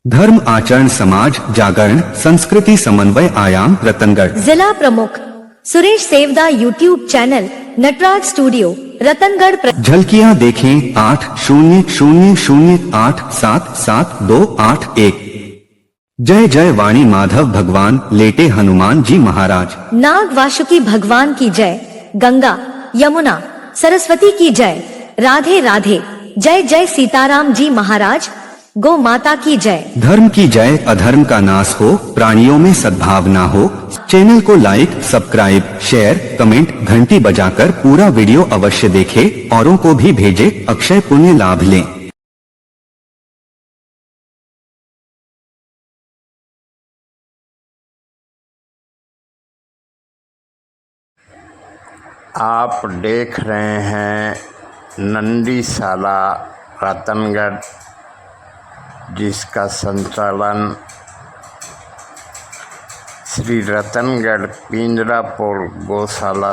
धर्म आचरण समाज जागरण संस्कृति समन्वय आयाम रतनगढ़। जिला प्रमुख Suresh Sevda YouTube channel Nataraj studio Ratangarh. झलकियां देखें 800008777281। जय जय वाणी माधव भगवान लेटे हनुमान जी महाराज। नाग वासुकी भगवान की जय। गंगा यमुना सरस्वती की जय। राधे राधे। जय जय सीताराम जी महाराज। गौ माता की जय। धर्म की जय। अधर्म का नाश हो, प्राणियों में सद्भावना हो। चैनल को लाइक सब्सक्राइब शेयर कमेंट घंटी बजाकर पूरा वीडियो अवश्य देखें, औरों को भी भेजें, अक्षय पुण्य लाभ लें। आप देख रहे हैं नंदीशाला रतनगढ़, जिसका संचालन श्री रतनगढ़ पिंजरापुर गौशाला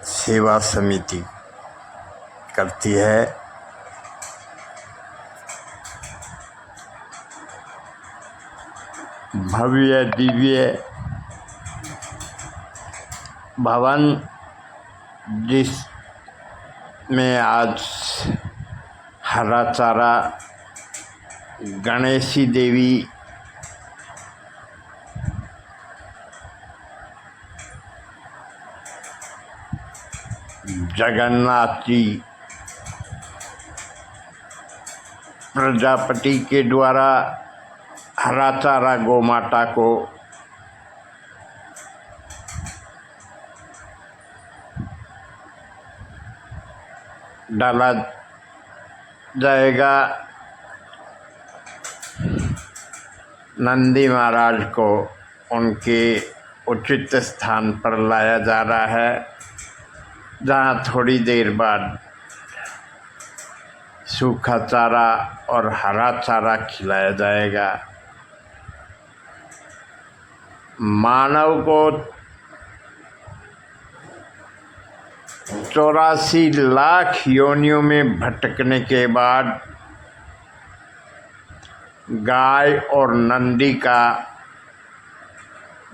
सेवा समिति करती है। भव्य दिव्य भवन, जिसमें आज हरा चारा, गणेशी देवी, जगन्नाथ जी प्रजापति के द्वारा हरा चारा गौ माता को डाला जाएगा। नंदी महाराज को उनके उचित स्थान पर लाया जा रहा है, जहाँ थोड़ी देर बाद सूखा चारा और हरा चारा खिलाया जाएगा। मानव को 84 लाख योनियों में भटकने के बाद गाय और नंदी का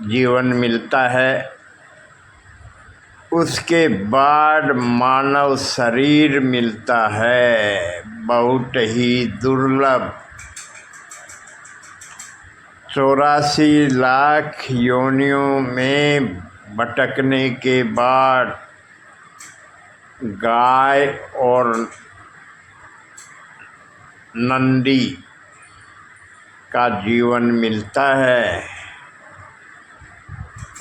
जीवन मिलता है। उसके बाद मानव शरीर मिलता है, बहुत ही दुर्लभ। 84 लाख योनियों में भटकने के बाद गाय और नंदी का जीवन मिलता है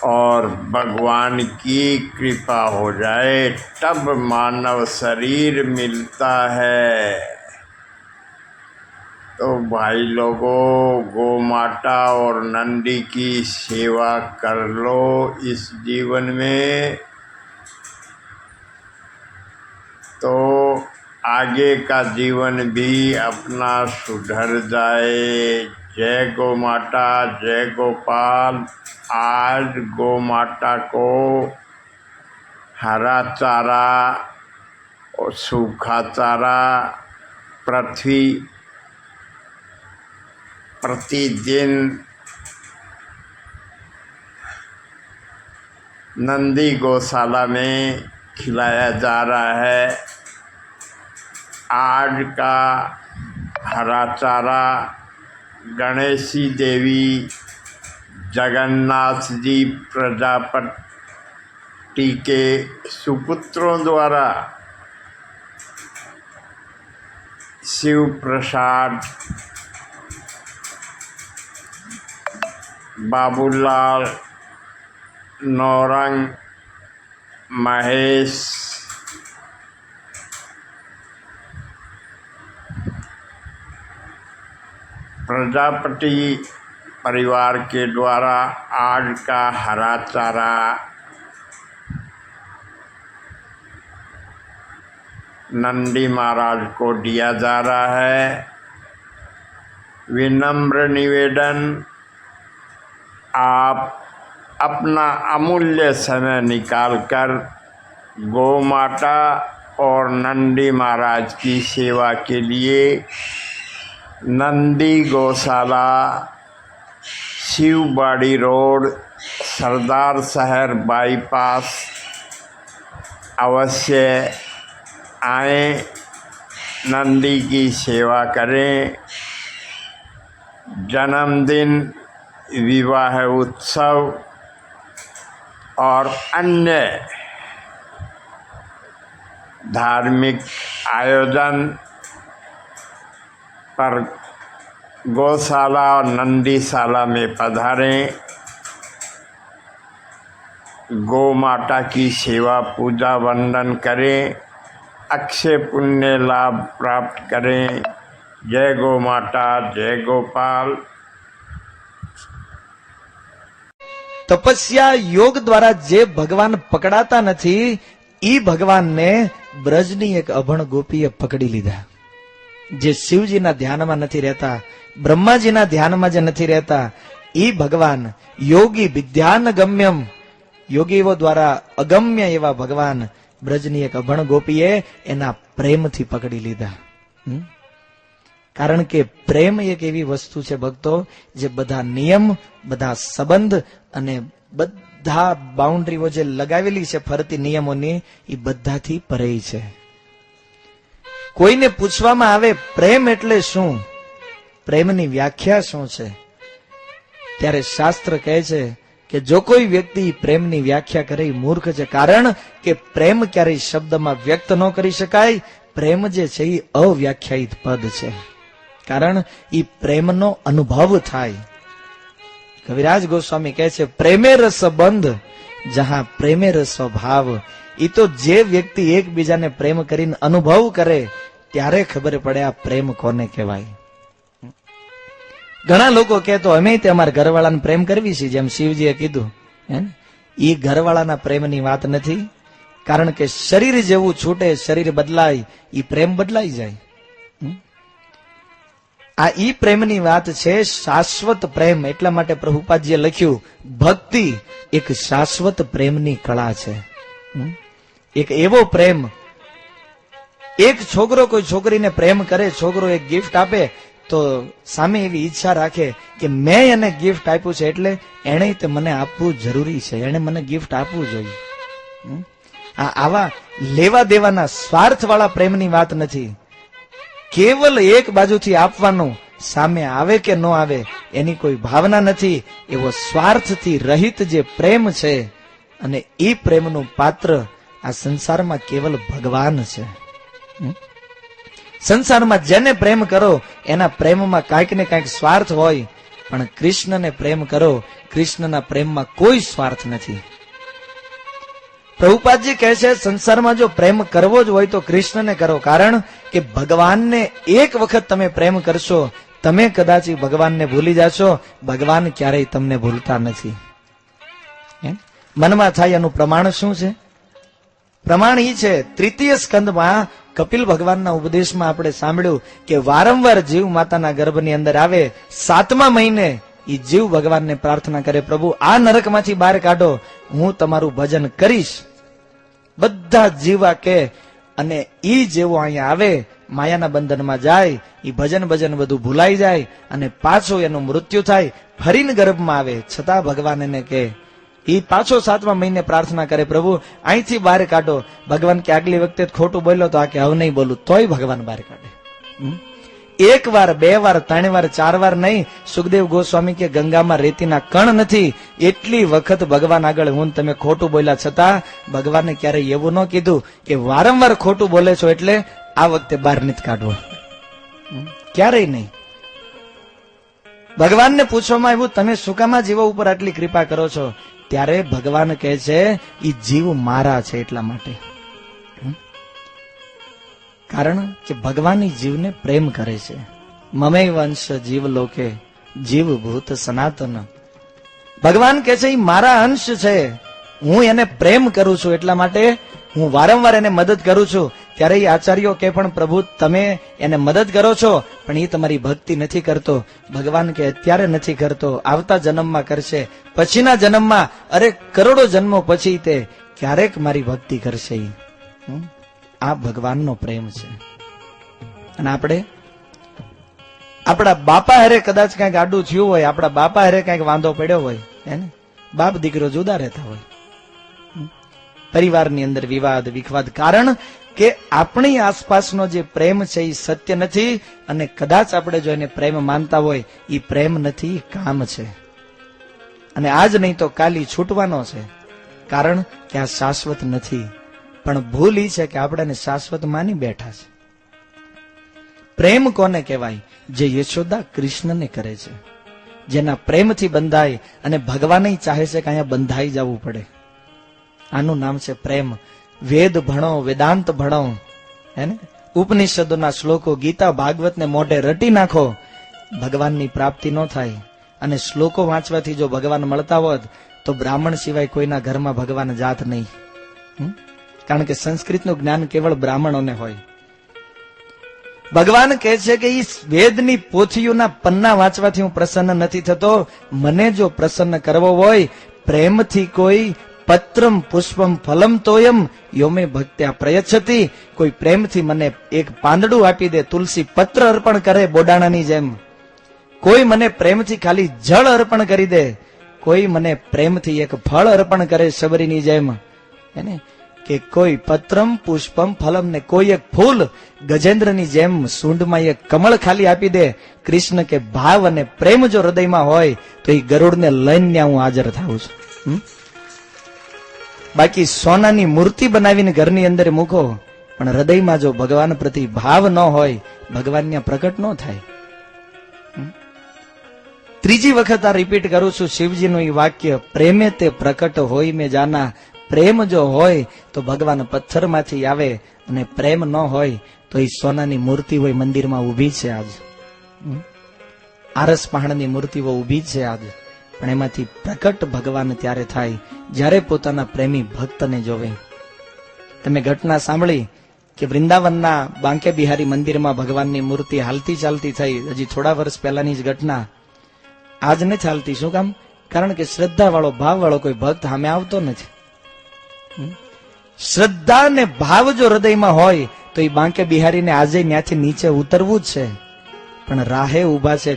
और भगवान की कृपा हो जाए तब मानव शरीर मिलता है। तो भाई लोगों, गौ माता और नंदी की सेवा कर लो इस जीवन में, तो आगे का जीवन भी अपना सुधर जाए। जय गौ माता, जय गोपाल। आज गौ माता को हरा चारा और सूखा चारा पृथ्वी प्रतिदिन नंदी गौशाला में खिलाया जा रहा है। आज का हरा चारा गणेशी देवी, जगन्नाथ जी प्रजापति के सुपुत्रों द्वारा शिव प्रसाद, बाबूलाल, नौरंग, महेश, प्रजापति परिवार के द्वारा आज का हरा चारा नंदी महाराज को दिया जा रहा है। विनम्र निवेदन, आप अपना अमूल्य समय निकालकर गौ माता और नंदी महाराज की सेवा के लिए नंदी गौशाला, शिवबाड़ी रोड, सरदार शहर बाईपास अवश्य आए, नंदी की सेवा करें। जन्मदिन, विवाह उत्सव और अन्य धार्मिक आयोजन पर गौशाला और नंदीशाला में पधारें। गौ माता की सेवा पूजा वंदन करें, अक्षय पुण्य लाभ प्राप्त करें। जय गौ माता, जय गोपाल। તપસ્યા યોગ દ્વારા જે ભગવાન પકડાતા નથી ઈ ભગવાનને બ્રજની એક અભણ ગોપીએ પકડી લીધા. જે શિવજીના ધ્યાનમાં નથી રહેતા, બ્રહ્માજીના ધ્યાનમાં જે નથી રહેતા, ઈ ભગવાન યોગી વિદ્યાન ગમ્યમ, યોગીઓ દ્વારા અગમ્ય એવા ભગવાન બ્રજની એક અભણ ગોપીએ એના પ્રેમથી પકડી લીધા. કારણ કે પ્રેમ એક એવી વસ્તુ છે ભક્તો, જે બધા નિયમ, બધા સંબંધ અને બધા બાઉન્ડ્રીઓ જે લગાવેલી છે ફરતી નિયમોની, એ બધાથી પરે છે. કોઈને પૂછવામાં આવે પ્રેમ એટલે શું, પ્રેમની વ્યાખ્યા શું છે, ત્યારે શાસ્ત્ર કહે છે કે જો કોઈ વ્યક્તિ પ્રેમની વ્યાખ્યા કરે એ મૂર્ખ છે. કારણ કે પ્રેમ ક્યારેય શબ્દમાં વ્યક્ત ન કરી શકાય. પ્રેમ જે છે એ અવ્યાખ્યાયિત પદ છે, કારણ એ પ્રેમનો અનુભવ થાય. કવિરાજ ગોસ્વામી કહે છે પ્રેમે રસ બંધ જહાં પ્રેમે રસ ભાવ. એ તો જે વ્યક્તિ એકબીજાને પ્રેમ કરીને અનુભવ કરે ત્યારે ખબર પડે આ પ્રેમ કોને કહેવાય. ઘણા લોકો કહે તો અમે તે અમારા ઘરવાળાને પ્રેમ કરવી છે, જેમ શિવજીએ કીધું. એ ઘરવાળાના પ્રેમની વાત નથી. કારણ કે શરીર જેવું છૂટે, શરીર બદલાય, એ પ્રેમ બદલાઈ જાય. આ ઈ પ્રેમની વાત છે, શાશ્વત પ્રેમ. એટલા માટે પ્રભુપાદજીએ લખ્યું ભક્તિ એક શાશ્વત પ્રેમની કળા છે. એક એવો પ્રેમ, એક છોકરો કોઈ છોકરીને પ્રેમ કરે, છોકરો એક ગિફ્ટ આપે તો સામે એવી ઈચ્છા રાખે કે મેં એને ગિફ્ટ આપ્યું છે એટલે એને તે મને આપવું જરૂરી છે, એને મને ગિફ્ટ આપવું જોઈએ. આવા લેવા દેવાના સ્વાર્થ વાળા પ્રેમની વાત નથી. કેવલ એક બાજુથી આપવાનું, સામે આવે કે ન આવે એની કોઈ ભાવના નથી. એવો સ્વાર્થથી રહિત જે પ્રેમ છે, અને એ પ્રેમનું પાત્ર આ સંસારમાં કેવલ ભગવાન છે. સંસારમાં જેને પ્રેમ કરો એના પ્રેમમાં કાંઈક ને કાંઈક સ્વાર્થ હોય, પણ કૃષ્ણને પ્રેમ કરો, કૃષ્ણના પ્રેમમાં કોઈ સ્વાર્થ નથી. પ્રભુપાદજી કહે છે સંસારમાં જો પ્રેમ કરવો જ હોય તો કૃષ્ણને કરો. કારણ કે ભગવાનને એક વખત તમે પ્રેમ કરશો, તમે કદાચ ભગવાનને ભૂલી જાશો, ભગવાન ક્યારેય તમને ભૂલતા નથી. મનમાં થાય એનું પ્રમાણ શું છે? પ્રમાણ ઈ છે, તૃતીય સ્કંદમાં કપિલ ભગવાનના ઉપદેશમાં આપણે સાંભળ્યું કે વારંવાર જીવ માતાના ગર્ભની અંદર આવે, 7મા મહિને એ જીવ ભગવાનને પ્રાર્થના કરે પ્રભુ આ નરકમાંથી બહાર કાઢો, હું તમારું ભજન કરીશ. બધા જીવા કે અને ઈ જેવો અહીંયા આવે માયાના બંધનમાં જાય, એ ભજન બધું ભૂલાઈ જાય અને પાછો એનું મૃત્યુ થાય, ફરીને ગર્ભમાં આવે. છતાં ભગવાન એને કહે, એ પાછો 7મા મહિને પ્રાર્થના કરે પ્રભુ અહીંથી બહાર કાઢો. ભગવાન કે આગલી વખતે ખોટું બોલ્યો તો આ કે હવે નહીં બોલું, તોય ભગવાન બહાર કાઢે. એક વાર, 2 વાર, 3 વાર, 4 વાર નહીં. સુખદેવ ગોસ્વામી કે ગંગામાં રેતીના કણ નથી એટલી વખત ભગવાન આગળ હું તમે ખોટું બોલ્યા, છતાં ભગવાને ક્યારેય એવું ન કીધું કે વારંવાર ખોટું બોલે છો એટલે આ વખતે બહાર નથી કાઢવો, ક્યારેય નહીં. ભગવાનને પૂછવામાં આવ્યું તમે શું કામ જીવો ઉપર આટલી કૃપા કરો છો? ત્યારે ભગવાન કહે છે એ જીવ મારા છે એટલા માટે. કારણ કે ભગવાન જીવને પ્રેમ કરે છે. મમે વંશ જીવ લોકે જીવ ભૂત સનાતન. ભગવાન કહે છે એ મારા અંશ છે, હું એને પ્રેમ કરું છું એટલા માટે હું વારંવાર એને મદદ કરું છું. ત્યારે એ આચાર્યો કે પણ પ્રભુ તમે એને મદદ કરો છો પણ એ તમારી ભક્તિ નથી કરતો. ભગવાન કે અત્યારે નથી કરતો, આવતા જન્મમાં કરશે, પછીના જન્મમાં, અરે કરોડો જન્મો પછી તે ક્યારેક મારી ભક્તિ કરશે. આ ભગવાનનો પ્રેમ છે. અને આપણે આપણા બાપા હારે કદાચ કઈક આડું થયું હોય, આપણા બાપા હારે કઈક વાંધો પડ્યો હોય, હે ને, બાપ દીકરો જુદા રહેતા હોય, પરિવારની અંદર વિવાદ વિખવાદ, કારણ કે આપણી આસપાસનો જે પ્રેમ છે એ સત્ય નથી, અને કદાચ આપણે જો એને પ્રેમ માનતા હોય એ પ્રેમ નથી, કામ છે. અને આજ નહીં તો કાલ ઈ છૂટવાનો છે, કારણ કે આ શાશ્વત નથી. પણ ભૂલ ઈ છે કે આપણે એને શાશ્વત માની બેઠા છે. પ્રેમ કોને કહેવાય? જે યશોદા કૃષ્ણને કરે છે, જેના પ્રેમથી બંધાય, અને ભગવાન ચાહે છે કે અહીંયા બંધાઈ જવું પડે. આનું નામ છે પ્રેમ. વેદ ભણો, વેદાંત ભણો, હે ને, ઉપનિષદોના શ્લોકો, ગીતા ભાગવતને મોઢે રટી નાખો, ભગવાનની પ્રાપ્તિ ન થાય. અને શ્લોકો વાંચવાથી જો ભગવાન મળતા હોત તો બ્રાહ્મણ સિવાય કોઈના ઘરમાં ભગવાન જાત નહીં. કારણ કે સંસ્કૃતનું જ્ઞાન કેવળ બ્રાહ્મણોને હોય. ભગવાન કહે છે કે ઈ વેદની પોથીઓના પન્ના વાંચવાથી હું પ્રસન્ન નથી થતો. મને જો પ્રસન્ન કરવો હોય, પ્રેમથી કોઈ પત્રમ પુષ્પમ ફલમ તોયમ યોમે ભક્ત્યા પ્રયચ્છતિ, કોઈ પ્રેમથી મને એક પાંદડું આપી દે, તુલસી પત્ર અર્પણ કરે બોડાણાની જેમ, કોઈ મને પ્રેમથી ખાલી જળ અર્પણ કરી દે, કોઈ મને પ્રેમથી એક ફળ અર્પણ કરે શબરીની જેમ, એને કે કોઈ પત્રમ પુષ્પમ ફલમ, ને કોઈ એક ફૂલ ગજેન્દ્રની જેમ સૂંઢમાં એક કમળ ખાલી આપી દે. કૃષ્ણ કે ભાવ અને પ્રેમ જો હૃદયમાં હોય તો એ ગરુડને લઈને હું હાજર થાઉં છું. બાકી સોનાની મૂર્તિ બનાવીને ઘરની અંદર મૂકો, પણ હૃદયમાં જો ભગવાન પ્રતિ ભાવ ન હોય, ભગવાન ત્યાં પ્રકટ ન થાય. ત્રીજી વખત આ રિપીટ કરું છું શિવજીનું એ વાક્ય, પ્રેમે તે પ્રકટ હોય મેં જાના. પ્રેમ જો હોય તો ભગવાન પથ્થરમાંથી આવે, અને પ્રેમ ન હોય તો એ સોનાની મૂર્તિ હોય મંદિરમાં ઊભી છે આજ, આરસ પહાણની મૂર્તિઓ ઊભી છે આજ, પણ એમાંથી પ્રકટ ભગવાન ત્યારે થાય જ્યારે પોતાના પ્રેમી ભક્તને જોવે. તમે ઘટના સાંભળી કે વૃંદાવનના બાંકે બિહારી મંદિરમાં ભગવાનની મૂર્તિ હાલતી ચાલતી થઈ, હજી થોડા વર્ષ પહેલાની જ ઘટના. આજ નથી ચાલતી. શું કામ? કારણ કે શ્રદ્ધા વાળો, ભાવ વાળો કોઈ ભક્ત સામે આવતો નથી. શ્રદ્ધા ને ભાવ જો હૃદયમાં હોય તો એ બાંકે બિહારીને આજે ત્યાંથી નીચે ઉતરવું જ છે, પણ રાહે ઉભા છે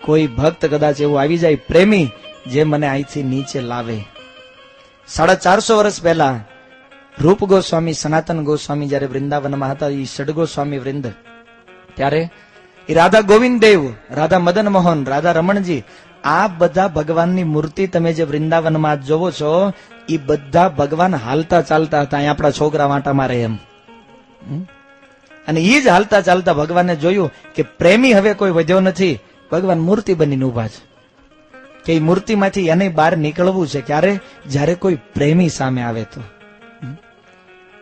કોઈ ભક્ત કદાચ એવું આવી જાય પ્રેમી જે મને અહીંથી નીચે લાવે. 450 વર્ષ પહેલા રૂપ ગોસ્વામી, સનાતન ગોસ્વામી જયારે વૃંદાવનમાં હતા, એ ષડગોસ્વામી વૃંદ, ત્યારે એ રાધા ગોવિંદ દેવ, રાધા મદન મોહન, રાધા રમણજી, આ બધા ભગવાનની મૂર્તિ તમે જે વૃંદાવનમાં જોવો છો એ બધા ભગવાન હાલતા ચાલતા હતા. અહીં આપણા છોકરા વાંટા મારે એમ, અને એ જ હાલતા ચાલતા ભગવાને જોયું કે પ્રેમી હવે કોઈ વધ્યો નથી, ભગવાન મૂર્તિ બનીને ઉભા છે. કે એ મૂર્તિમાંથી એને બહાર નીકળવું છે ક્યારે? જ્યારે કોઈ પ્રેમી સામે આવે તો.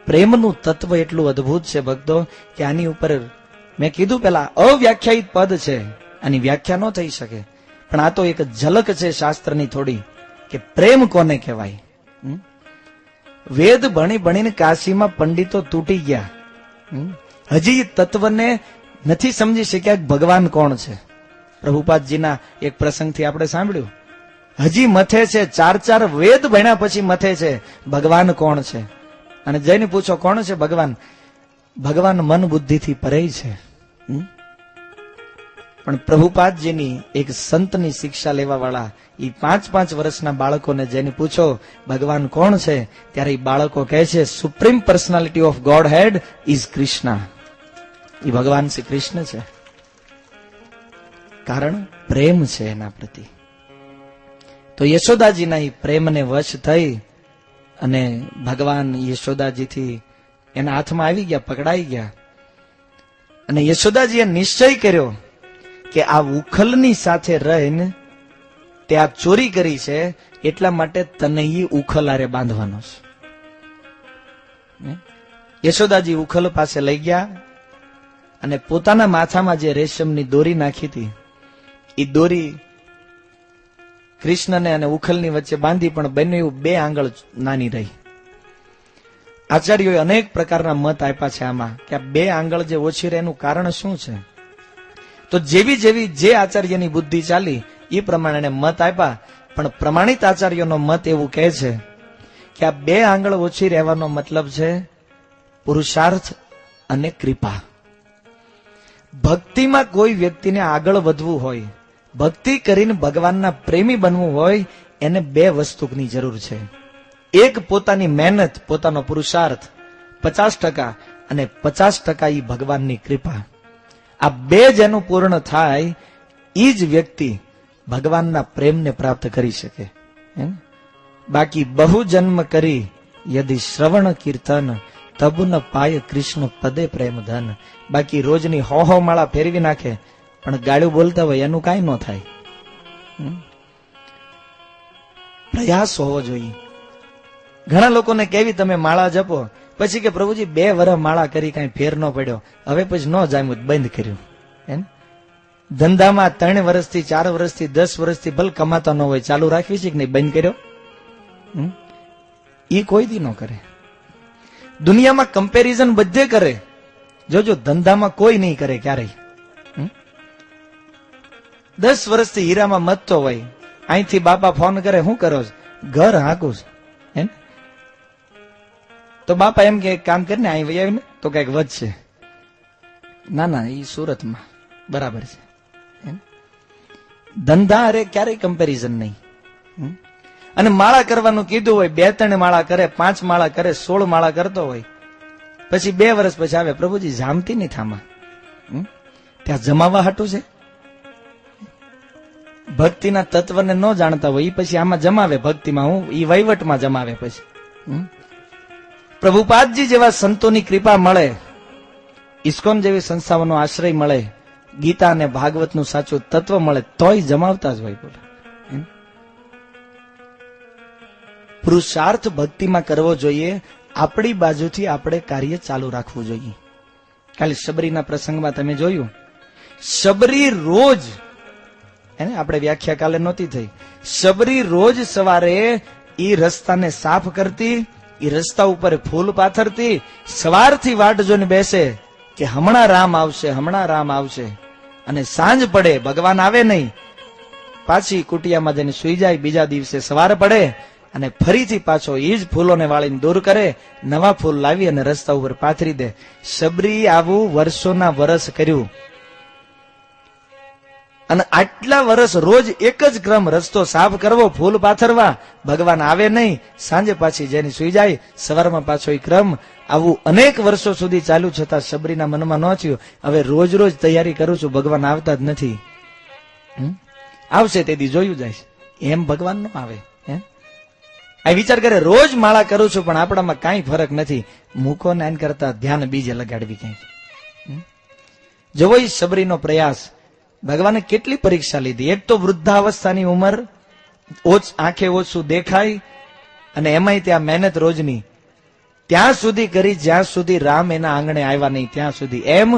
પ્રેમનું તત્વ એટલું અદ્ભુત છે ભક્તો કે આની ઉપર મેં કીધું પેલા અવ્યાખ્યાયિત પદ છે, આની વ્યાખ્યા ન થઈ શકે, પણ આ તો એક ઝલક છે શાસ્ત્રની થોડી કે પ્રેમ કોને કહેવાય. વેદ ભણી ભણીને કાશીમાં પંડિતો તૂટી ગયા, હજી તત્વને નથી સમજી શક્યા કે ભગવાન કોણ છે. પ્રભુપાદજીના એક પ્રસંગથી આપણે સાંભળ્યું, હજી મથે છે 4 વેદ ભણ્યા પછી મથે છે ભગવાન કોણ છે. અને જઈને પૂછો કોણ છે ભગવાન? ભગવાન મન બુદ્ધિથી પરે છે. પણ પ્રભુપાદજીની એક સંતની શિક્ષા લેવા વાળા એ 5-5 વર્ષના બાળકોને જઈને પૂછો ભગવાન કોણ છે, ત્યારે એ બાળકો કહે છે supreme personality of godhead is Krishna. એ ભગવાન શ્રી કૃષ્ણ છે, કારણ પ્રેમ છે એના પ્રતિ. તો યશોદાજીના એ પ્રેમને વશ થઈ અને ભગવાન યશોદાજીથી એના હાથમાં આવી ગયા, પકડાઈ ગયા. અને યશોદાજીએ નિશ્ચય કર્યો કે આ ઉખલની સાથે રહીને તે આ ચોરી કરી છે, એટલા માટે તને ઈ ઉખલ આરે બાંધવાનો છે. યશોદાજી ઉખલ પાસે લઈ ગયા અને પોતાના માથામાં જે રેશમની દોરી નાખી હતી એ દોરી કૃષ્ણને અને ઉખલની વચ્ચે બાંધી, પણ બંને 2 આંગળ નાની રહી. આચાર્યોએ અનેક પ્રકારના મત આપ્યા છે આમાં કે આ 2 આંગળ જે ઓછી રહે એનું કારણ શું છે. તો જેવી જેવી જે આચાર્યની બુદ્ધિ ચાલી એ પ્રમાણે મત આપ્યા, પણ પ્રમાણિત આચાર્યનો મત એવું કહે છે કે આ 2 આંગળ ઓછી રહેવાનો મતલબ છે પુરુષાર્થ અને કૃપા. ભક્તિમાં કોઈ વ્યક્તિને આગળ વધવું હોય, ભક્તિ કરીને ભગવાનના પ્રેમી બનવું હોય, એને બે વસ્તુની જરૂર છે. એક પોતાની મહેનત, પોતાનો પુરુષાર્થ 50% અને 50% ઈ ભગવાનની કૃપા. આ બે જેનું પૂર્ણ થાય ઈ જ વ્યક્તિ ભગવાનના પ્રેમને પ્રાપ્ત કરી શકે. બાકી બહુ જન્મ કરી યદિ શ્રવણ કીર્તન તબ ન પાય કૃષ્ણ પદે પ્રેમ ધન. બાકી રોજની હો માળા ફેરવી નાખે પણ ગાળું બોલતા હોય એનું કાંઈ ન થાય. પ્રયાસ હોવો જોઈએ. ઘણા લોકોને કેવી તમે માળા જપો, પછી કે પ્રભુજી 2 વર્ષ માળા કરી કઈ ફેર ન પડ્યો, હવે પછી ન જામ્યું, બંધ કર્યું. એમ ધંધામાં 3 વર્ષથી 4 વર્ષથી 10 વર્ષથી ભલે કમાતા ન હોય, ચાલુ રાખવી છે કે નહીં, બંધ કર્યો? ઈ કોઈ દી ન કરે. દુનિયામાં કમ્પેરિઝન બધે કરે, જોજો ધંધામાં કોઈ નહીં કરે ક્યારેય. 10 વર્ષથી હીરામાં મતતો હોય, અહીંથી બાપા ફોન કરે, શું કરો છો? ઘર હાંકું છું. એમ તો બાપા એમ કે કામ કરીને અહીં વહી આવીને તો કઈક વધશે. ના ના, એ સુરતમાં બરાબર છે. ધંધા અરે ક્યારેય કમ્પેરિઝન નહીં. અને માળા કરવાનું કીધું હોય, 2-3 માળા કરે, 5 માળા કરે, 16 માળા કરતો હોય, પછી 2 વર્ષ પછી આવે, પ્રભુજી જામતી નહીં થામાં. ત્યાં જમાવા હાટું છે. ભક્તિના તત્વને ન જાણતા હોય, એ પછી આમાં જમાવે, ભક્તિમાં હું ઈ વહીવટમાં જમાવે. પછી પ્રભુપાદજી જેવા સંતોની કૃપા મળે, ઇસ્કોન જેવી સંસ્થાઓનો આશ્રય મળે, ગીતા અને ભાગવતનું સાચું તત્વ મળે, તોય જમાવતા જ હોય. બોલો, પુરુષાર્થ ભક્તિમાં કરવો જોઈએ. આપણી બાજુથી આપણે કાર્ય ચાલુ રાખવું જોઈએ. કાલે શબરીના પ્રસંગમાં તમે જોયું, શબરી રોજ, એને આપણે વ્યાખ્યા કાલે નહોતી થઈ, શબરી રોજ સવારે ઈ રસ્તાને સાફ કરતી, ઈ રસ્તા ઉપર ફૂલ પાથરતી, સવારથી વાટ જોઈને બેસે કે હમણાં રામ આવશે, હમણાં રામ આવશે. અને સાંજ પડે, ભગવાન આવે નહીં, પાછી કુટિયામાં જઈને સુઈ જાય. બીજા દિવસે સવાર પડે અને ફરીથી પાછો એ જ ફૂલોને વાળીને દૂર કરે, નવા ફૂલ લાવી અને રસ્તા ઉપર પાથરી દે. શબરી આવું વર્ષોના વર્ષ કર્યું. અને આટલા વર્ષ રોજ એક જ ક્રમ, રસ્તો સાફ કરવો, ફૂલ પાથરવા. ભગવાન આવે નહીં, સાંજે પાછી જેની સુઈ જાય, સવારમાં પાછો એ ક્રમ. આવું અનેક વર્ષો સુધી ચાલ્યું, છતાં શબરીના મનમાં ન થયું, હવે રોજ રોજ તૈયારી કરું છું, ભગવાન આવતા જ નથી. આવશે તેથી જોયું જાય. એમ ભગવાન નો આવે. આ વિચાર કરે, રોજ માળા કરું છું પણ આપણામાં કાંઈ ફરક નથી, મૂકો ને એન કરતા ધ્યાન બીજે લગાડવી ક્યાંક. જોવો ઈ શબરીનો પ્રયાસ. ભગવાને કેટલી પરીક્ષા લીધી. એક તો વૃદ્ધાવસ્થાની ઉંમર, આંખે ઓછું દેખાય, અને એમાંય ત્યાં મહેનત રોજની, ત્યાં સુધી કરી જ્યાં સુધી રામ એના આંગણે આવ્યા નહીં ત્યાં સુધી. એમ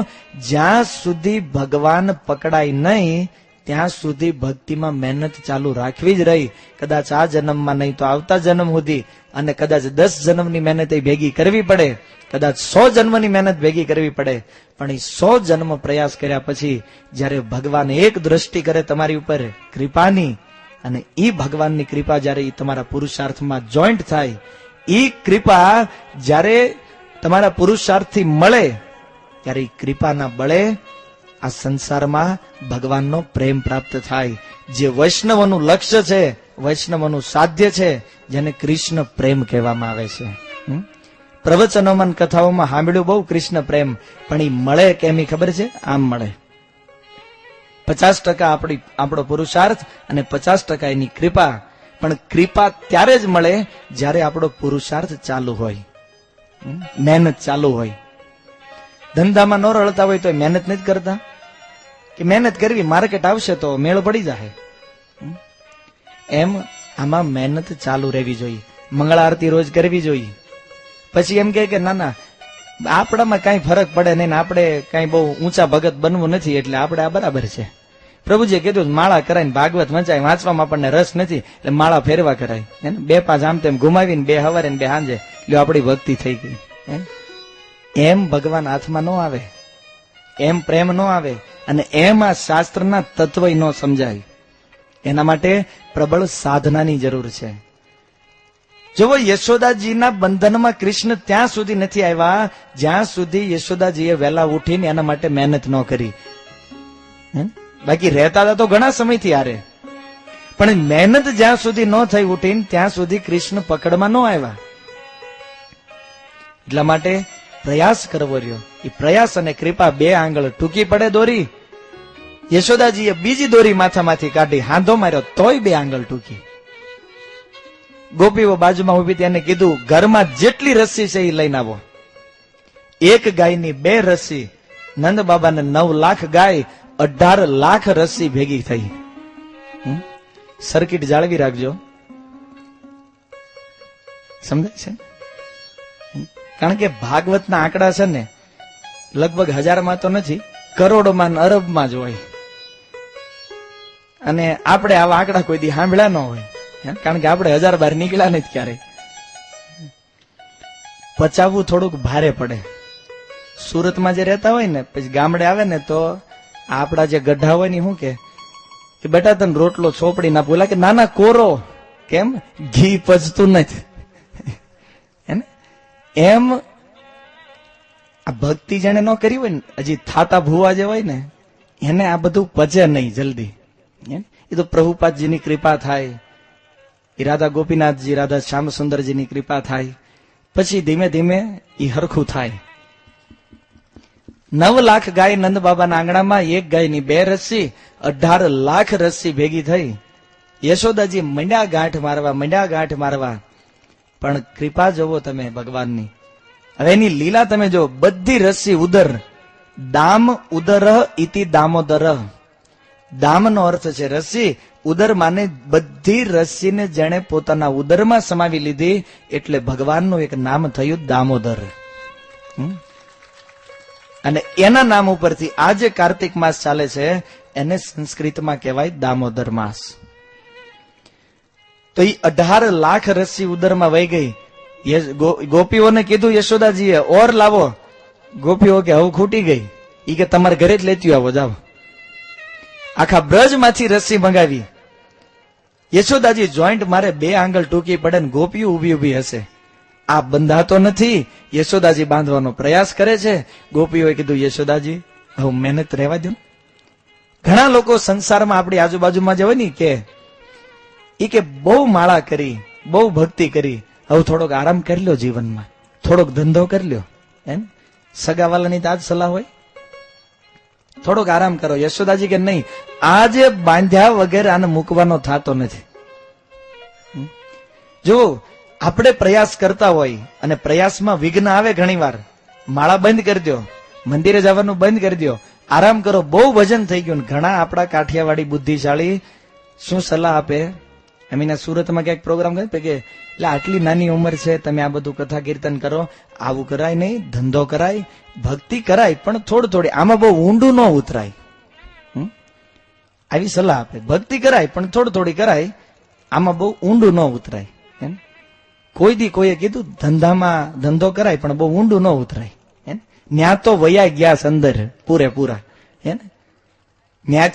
જ્યાં સુધી ભગવાન પકડાય નહીં ત્યાં સુધી ભક્તિમાં મહેનત ચાલુ રાખવી જ રહી. કદાચ આ જન્મમાં નહીં તો આવતા જન્મ સુધી, અને કદાચ 10 જન્મની મહેનત ભેગી કરવી પડે, કદાચ 100 જન્મની મહેનત ભેગી કરવી પડે. પણ એ 100 જન્મ પ્રયાસ કર્યા પછી જયારે ભગવાન એક દ્રષ્ટિ કરે તમારી ઉપર કૃપાની, અને એ ભગવાનની કૃપા જયારે એ તમારા પુરુષાર્થમાં જોઈન્ટ થાય, એ કૃપા જયારે તમારા પુરુષાર્થથી મળે, ત્યારે એ કૃપાના બળે આ સંસારમાં ભગવાનનો પ્રેમ પ્રાપ્ત થાય. જે વૈષ્ણવનું લક્ષ્ય છે, વૈષ્ણવનું સાધ્ય છે, જેને કૃષ્ણ પ્રેમ કહેવામાં આવે છે. પ્રવચનોમાં, કથાઓમાં સાંભળ્યું બહુ કૃષ્ણ પ્રેમ, પણ એ મળે કેમ એ ખબર છે? આમ મળે. 50% આપણો પુરુષાર્થ અને 50% એની કૃપા. પણ કૃપા ત્યારે જ મળે જ્યારે આપણો પુરુષાર્થ ચાલુ હોય, મહેનત ચાલુ હોય. ધંધામાં ન રળતા હોય તો મહેનત નથી કરતા, કે મહેનત કરવી, માર્કેટ આવશે તો મેળ પડી જાય. એમ આમાં મહેનત ચાલુ રહેવી જોઈએ. મંગળા આરતી રોજ કરવી જોઈએ. પછી એમ કે ના ના, આપણામાં કઈ ફરક પડે નહીં, આપણે કઈ બહુ ઊંચા ભગત બનવું નથી, એટલે આપણે આ બરાબર છે. પ્રભુજીએ કીધું માળા કરાય, ભાગવત વંચાય, વાંચવામાં આપણને રસ નથી એટલે માળા ફેરવા કરાય. 2-5 આમ તેમ ઘુમાવીને 2 સવારે ને 2 સાંજે લ્યો આપણી ભક્તિ થઈ ગઈ. એમ ભગવાન હાથમાં ન આવે, એમ પ્રેમ ન આવે, અને એમ આ શાસ્ત્રના તત્વ ન સમજાય. એના માટે પ્રબળ સાધનાની જરૂર છે. જુઓ, યશોદાજીના બંધનમાં કૃષ્ણ ત્યાં સુધી નથી આવ્યા જ્યાં સુધી યશોદાજીએ વહેલા ઉઠીને એના માટે મહેનત ન કરી. બાકી રહેતા હતા તો ઘણા સમયથી હારે, પણ મહેનત જ્યાં સુધી ન થઈ ઉઠીને ત્યાં સુધી કૃષ્ણ પકડમાં ન આવ્યા. એટલા માટે પ્રયાસ કરવો રહ્યો. એ પ્રયાસ અને કૃપા બે આંગળ ટૂંકી પડે દોરી. યશોદાજીએ બીજી દોરી માથામાંથી કાઢી, હાંધો માર્યો તોય બે આંગળ ટૂંકી. ગોપીઓ બાજુમાં ઉભી તેને કીધું, ઘરમાં જેટલી રસ્સી છે એ લઈને આવો. એક ગાયની 2 રસ્સી. નંદ બાબાને 9 લાખ ગાય, 18 લાખ રસ્સી ભેગી થઈ. સર્કિટ જાળવી રાખજો, સમજાય છે? કારણ કે ભાગવતના આંકડા છે ને લગભગ 1000માં તો નથી, કરોડોમાં અરબમાં જ હોય. અને આપણે આવા આંકડા કોઈ દી સાંભળ્યા ન હોય, કારણ કે આપણે 1000 બહાર નીકળ્યા નથી ક્યારે. પચાવવું થોડુંક ભારે પડે. સુરતમાં જે રહેતા હોય ને પછી ગામડે આવે ને તો આપડા જે ગઢા હોય ને શું કે બેટા તને રોટલો ચોપડી ના બોલા કે નાના કોરો, કેમ ઘી પચતું નથી. એમ આ ભક્તિ જેને ન કરી હોય ને, હજી થાતા ભુવા જે હોય ને એને આ બધું પચે નહીં જલ્દી. એ તો પ્રભુપાદજીની કૃપા થાય, એ રાધા ગોપીનાથજી રાધા શ્યામ સુંદરજીની કૃપા થાય, પછી ધીમે ધીમે એ હરખું થાય. 9 લાખ ગાય નંદ બાબાના આંગણામાં, એક ગાયની 2 રસ્સી, 18 લાખ રસ્સી ભેગી થઈ. યશોદાજી મંડ્યા ગાંઠ મારવા. પણ કૃપા જોવો તમે ભગવાનની. હવે એની લીલા તમે જો, બધી રસ્સી ઉદર. દામ ઉદર ઇતિ દામોદર. દામનો અર્થ છે રસ્સી, ઉદર માને બધી રસ્સીને જેણે પોતાના ઉદરમાં સમાવી લીધી, એટલે ભગવાનનું એક નામ થયું દામોદર. અને એના નામ ઉપરથી આ જે કાર્તિક માસ ચાલે છે એને સંસ્કૃતમાં કહેવાય દામોદર માસ. તો એ 18 લાખ રસ્સી ઉદરમાં વહી ગઈ. ગોપીઓને કીધું યશોદાજીએ ઓર લાવો. ગોપીઓ કે હવે ખૂટી ગઈ. ઈ કે તમારે ઘરે જ લેતી આવો, જાઓ. આખા બ્રજમાંથી રસ્સી મંગાવી. યશોદાજી જોઈન્ટ મારે 2 આંગળ ટૂંકી પડે ને ગોપીઓ ઉભી ઉભી હશે. આ બંધાતો નથી. યશોદાજી બાંધવાનો પ્રયાસ કરે છે. ગોપીઓએ કીધું યશોદાજી હવે મહેનત રહેવા દો. ઘણા લોકો સંસારમાં આપણી આજુબાજુમાં જે હોય ને કે બહુ માળા કરી, બહુ ભક્તિ કરી, હવે થોડોક આરામ કરી લો જીવનમાં, થોડોક ધંધો કરી લો. એમ સગાવાલાની તો આ જ સલાહ હોય, થોડોક આરામ કરો. યશોદાજી કે નહીં, આજે બાંધ્યા વગર આને મૂકવાનો થતો નથી. જો આપણે પ્રયાસ કરતા હોય અને પ્રયાસમાં વિઘ્ન આવે, ઘણી વાર માળા બંધ કરી દો, મંદિરે જવાનું બંધ કરી દો, આરામ કરો. બહુ ભજન થઈ ગયું. ઘણા આપણા કાઠિયાવાડી બુદ્ધિશાળી શું સલાહ આપે, અમીના સુરતમાં ક્યાંક પ્રોગ્રામ કરે કે એટલે આટલી નાની ઉંમર છે, તમે આ બધું કથા કીર્તન કરો, આવું કરાય નહીં, ધંધો કરાય, ભક્તિ કરાય, પણ થોડી આમાં બહુ ઊંડું ન ઉતરાય. આવી સલાહ આપે. ભક્તિ કરાય પણ થોડી કરાય, આમાં બહુ ઊંડું ન ઉતરાય. કોઈ દી કોઈએ કીધું ધંધામાં ધંધો કરાય પણ બહુ ઊંડું ન ઉતરાય. ન્યા તો વયા ગયા અંદર પૂરેપૂરા. ન્યા